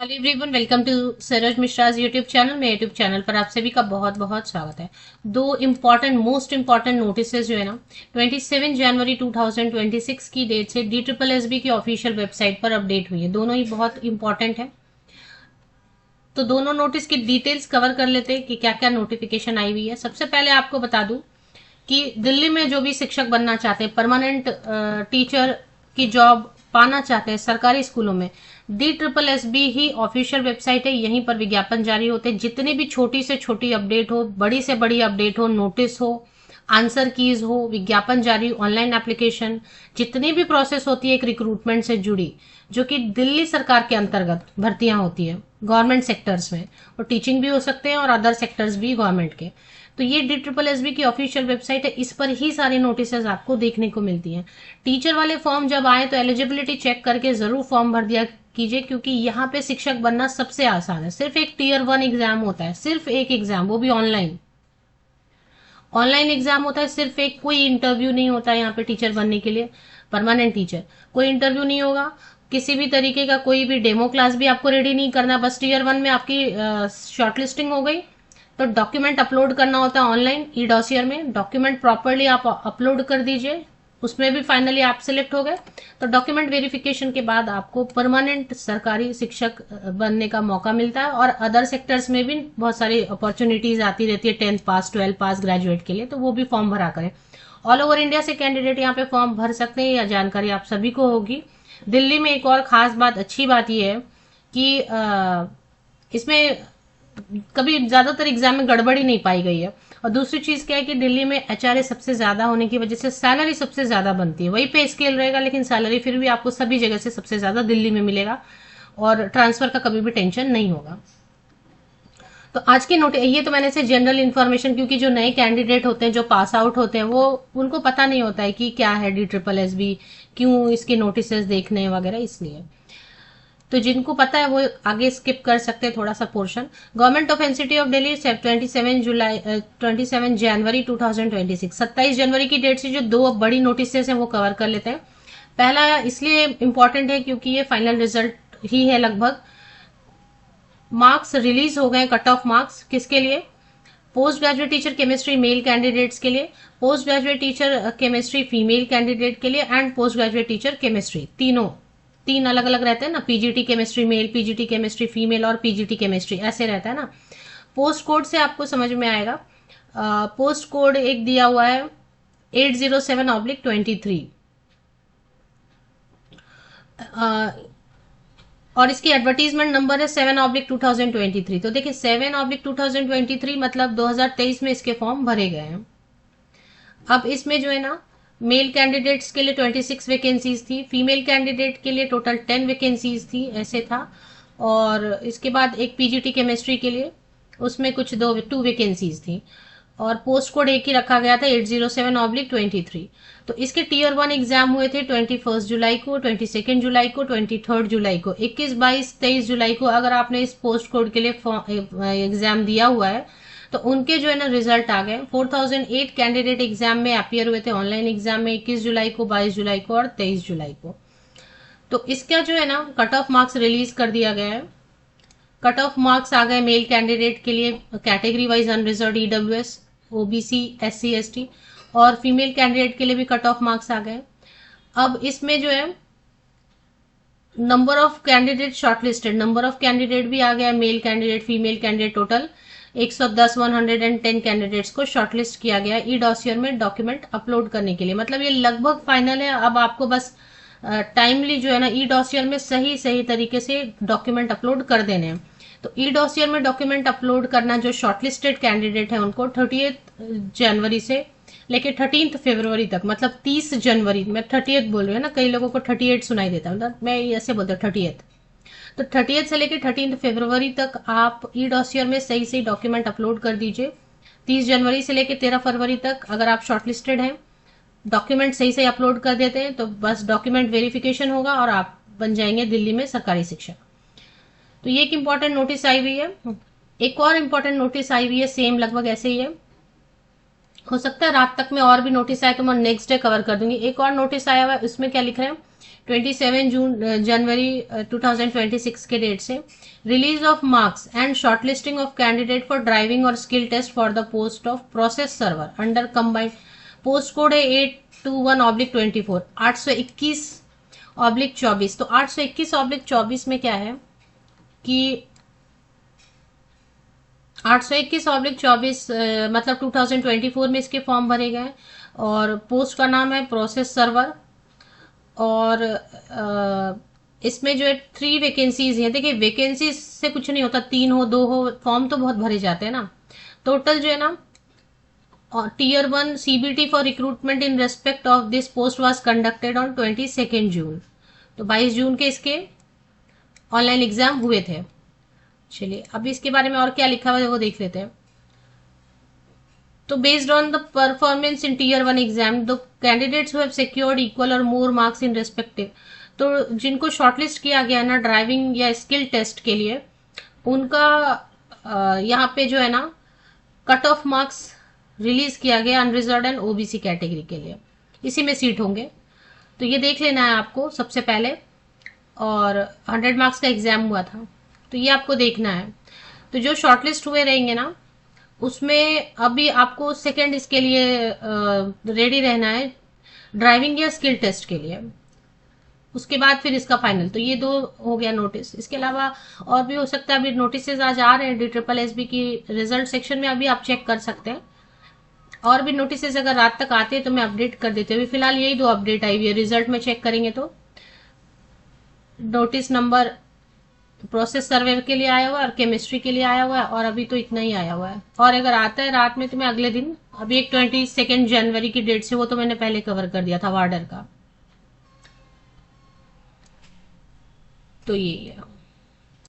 Hello everyone, welcome to Saroj Mishra's YouTube channel. मेरे YouTube channel पर आप सभी का बहुत बहुत स्वागत है। दो मोस्ट इम्पॉर्टेंट नोटिसेस जो है ना, 27 जनवरी 2026 की डेट से DSSB की ऑफिशियल वेबसाइट पर अपडेट हुई है। दोनों ही बहुत इंपॉर्टेंट है, तो दोनों नोटिस की डिटेल्स कवर कर लेते हैं कि क्या क्या नोटिफिकेशन आई हुई है। सबसे पहले आपको बता दूं कि दिल्ली में जो भी शिक्षक बनना चाहते हैं, परमानेंट टीचर की जॉब पाना चाहते हैं सरकारी स्कूलों में, DSSB ही ऑफिशियल वेबसाइट है। यहीं पर विज्ञापन जारी होते हैं। जितनी भी छोटी से छोटी अपडेट हो, बड़ी से बड़ी अपडेट हो, नोटिस हो, आंसर कीज हो, विज्ञापन जारी, ऑनलाइन एप्लीकेशन, जितनी भी प्रोसेस होती है एक रिक्रूटमेंट से जुड़ी, जो कि दिल्ली सरकार के अंतर्गत भर्तियां होती है गवर्नमेंट सेक्टर्स में, और टीचिंग भी हो सकते हैं और अदर सेक्टर्स भी गवर्नमेंट के। तो ये DSSB की ऑफिशियल वेबसाइट है, इस पर ही सारी नोटिसेस आपको देखने को मिलती हैं। टीचर वाले फॉर्म जब आए तो एलिजिबिलिटी चेक करके जरूर फॉर्म भर दिया कीजिए, क्योंकि यहाँ पे शिक्षक बनना सबसे आसान है। सिर्फ एक Tier 1 एग्जाम होता है, सिर्फ एक एग्जाम, वो भी ऑनलाइन। ऑनलाइन एग्जाम होता है सिर्फ एक, कोई इंटरव्यू नहीं होता है यहाँ पे टीचर बनने के लिए। परमानेंट टीचर कोई इंटरव्यू नहीं होगा, किसी भी तरीके का कोई भी डेमो क्लास भी आपको रेडी नहीं करना। बस Tier 1 में आपकी शॉर्टलिस्टिंग हो गई तो डॉक्यूमेंट अपलोड करना होता है ऑनलाइन ई डॉसियर में। डॉक्यूमेंट प्रॉपरली आप अपलोड कर दीजिए, उसमें भी फाइनली आप सिलेक्ट हो गए तो डॉक्यूमेंट वेरिफिकेशन के बाद आपको परमानेंट सरकारी शिक्षक बनने का मौका मिलता है। और अदर सेक्टर्स में भी बहुत सारी अपॉर्चुनिटीज आती रहती है 10th पास, 12th पास ग्रेजुएट के लिए, तो वो भी फॉर्म भरा करें। ऑल ओवर इंडिया से कैंडिडेट यहाँ पे फॉर्म भर सकते हैं, यह जानकारी आप सभी को होगी। दिल्ली में एक और खास बात, अच्छी बात यह है कि इसमें कभी ज्यादातर एग्जाम में गड़बड़ी नहीं पाई गई है। और दूसरी चीज क्या है कि दिल्ली में HRA सबसे ज्यादा होने की वजह से सैलरी सबसे ज्यादा बनती है। वही पे स्केल रहेगा लेकिन सैलरी फिर भी आपको सभी जगह से सबसे ज्यादा दिल्ली में मिलेगा, और ट्रांसफर का कभी भी टेंशन नहीं होगा। तो आज की नोट ये तो मैंने से जनरल इन्फॉर्मेशन, क्योंकि जो नए कैंडिडेट होते हैं, जो पास आउट होते हैं, वो उनको पता नहीं होता है कि क्या है DSSB, क्यों इसके नोटिसेस देखने वगैरह, इसलिए। तो जिनको पता है वो आगे स्किप कर सकते हैं थोड़ा सा portion. Government of NCT of Delhi 27 जनवरी 2026, 27 जनवरी की डेट से जो दो बड़ी नोटिसेस हैं वो कवर कर लेते हैं। पहला इसलिए इंपॉर्टेंट है क्योंकि ये फाइनल रिजल्ट ही है लगभग। मार्क्स रिलीज हो गए, कट ऑफ मार्क्स किसके लिए? Post graduate teacher chemistry male candidates के लिए, post graduate teacher chemistry female candidate के लिए, and post graduate teacher chemistry, तीन अलग अलग रहते हैं ना, PGT chemistry male, PGT chemistry female और PGT केमिस्ट्री, ऐसे रहता है ना। पोस्ट कोड से आपको समझ में आएगा। पोस्ट कोड एक दिया हुआ है 807/23, और इसकी एडवर्टीजमेंट नंबर है 7/2023। तो देखिए 7/2023 मतलब 2023 में इसके फॉर्म भरे गए हैं। अब इसमें जो है ना, मेल कैंडिडेट्स के लिए 26 वैकेंसीज थी, फीमेल कैंडिडेट के लिए टोटल 10 वैकेंसीज थी, ऐसे था। और इसके बाद एक PGT केमिस्ट्री के लिए, उसमें कुछ 2 वैकेंसीज थी, और पोस्ट कोड एक ही रखा गया था 807/23। तो इसके Tier 1 एग्जाम हुए थे 21 जुलाई को, 22 जुलाई को, 23 जुलाई को, 21, 22, 23 जुलाई को। अगर आपने इस पोस्ट कोड के लिए एग्जाम दिया हुआ है तो उनके जो है ना रिजल्ट आ गए। 4008 कैंडिडेट एग्जाम में अपियर हुए थे ऑनलाइन एग्जाम में 21 जुलाई को, 22 जुलाई को और 23 जुलाई को। तो इसका जो है ना कट ऑफ मार्क्स रिलीज कर दिया गया है। कट ऑफ मार्क्स आ गए मेल कैंडिडेट के लिए category wise unreserved, EWS, OBC, SC ST, और फीमेल कैंडिडेट के लिए भी कट ऑफ मार्क्स आ गए। अब इसमें जो है number of candidate shortlisted, number of candidate भी आ गया, male candidate female candidate total 110 candidates को शॉर्टलिस्ट किया गया ई डॉसियर में डॉक्यूमेंट अपलोड करने के लिए। मतलब ये लगभग फाइनल है। अब आपको बस टाइमली जो है ना ई डॉसियर में सही सही तरीके से डॉक्यूमेंट अपलोड कर देने हैं। तो ई डॉसियर में डॉक्यूमेंट अपलोड करना, जो शॉर्टलिस्टेड कैंडिडेट है उनको 30 जनवरी से लेके 13 फरवरी तक, मतलब 30 जनवरी, मैं 30 बोल रही हूँ ना, कई लोगों को 38 सुनाई देता है, मतलब मैं ऐसे बोलता हूँ 30। तो 30 से लेकर 13 फरवरी तक आप ई डॉसियर में सही सही डॉक्यूमेंट अपलोड कर दीजिए। 30 जनवरी से लेकर 13 फरवरी तक अगर आप शॉर्टलिस्टेड हैं, डॉक्यूमेंट सही सही अपलोड कर देते हैं तो बस डॉक्यूमेंट वेरिफिकेशन होगा और आप बन जाएंगे दिल्ली में सरकारी शिक्षक। तो ये एक इंपॉर्टेंट नोटिस आई हुई है। एक और इंपॉर्टेंट नोटिस आई हुई है, सेम लगभग ऐसे ही है। हो सकता है रात तक में और भी नोटिस आए तो मैं नेक्स्ट डे कवर कर दूंगी। एक और नोटिस आया हुआ है, उसमें क्या लिख रहे हैं जनवरी 2026 के डेट से। Release of marks and shortlisting of candidate for driving और skill test for the post of process server under combined. Post code है 821/24, 821/24। तो 821/24 में क्या है कि 821/24 मतलब 2024 में इसके फॉर्म भरे गए और पोस्ट का नाम है प्रोसेस सर्वर। और इसमें जो है 3 वैकेंसीज हैं। देखिए वैकेंसीज से कुछ नहीं होता, 3 हो 2 हो, फॉर्म तो बहुत भरे जाते हैं ना। टोटल जो है ना, Tier 1 CBT for recruitment in respect of this post was conducted on 22 जून। तो 22 जून के इसके ऑनलाइन एग्जाम हुए थे। चलिए अब इसके बारे में और क्या लिखा हुआ है वो देख लेते हैं। तो based on the performance in Tier 1 exam the candidates who have secured equal और मोर मार्क्स इन रेस्पेक्टिव। तो जिनको शॉर्टलिस्ट किया गया है ना ड्राइविंग या स्किल टेस्ट के लिए, उनका यहाँ पे जो है ना कट ऑफ मार्क्स रिलीज किया गया अनरिजर्व्ड एंड ओबीसी कैटेगरी के लिए। इसी में सीट होंगे, तो ये देख लेना है आपको सबसे पहले। और 100 मार्क्स का एग्जाम हुआ था, तो ये आपको देखना है। तो जो शॉर्टलिस्ट हुए रहेंगे ना, उसमें अभी आपको सेकंड इसके लिए रेडी रहना है ड्राइविंग या स्किल टेस्ट के लिए। उसके बाद फिर इसका फाइनल। तो ये 2 हो गया नोटिस। इसके अलावा और भी हो सकता है, अभी नोटिस आज आ रहे हैं DSSB की रिजल्ट सेक्शन में, अभी आप चेक कर सकते हैं। और भी नोटिस अगर रात तक आते हैं तो मैं अपडेट कर देती हूँ। अभी फिलहाल यही 2 अपडेट आई हुई है। रिजल्ट में चेक करेंगे तो नोटिस नंबर प्रोसेस सर्वे के लिए आया हुआ है और केमिस्ट्री के लिए आया हुआ है, और अभी तो इतना ही आया हुआ है। और अगर आता है रात में तो मैं अगले दिन, अभी एक 22 जनवरी की डेट से, वो तो मैंने पहले कवर कर दिया था वार्डर का। तो यही है।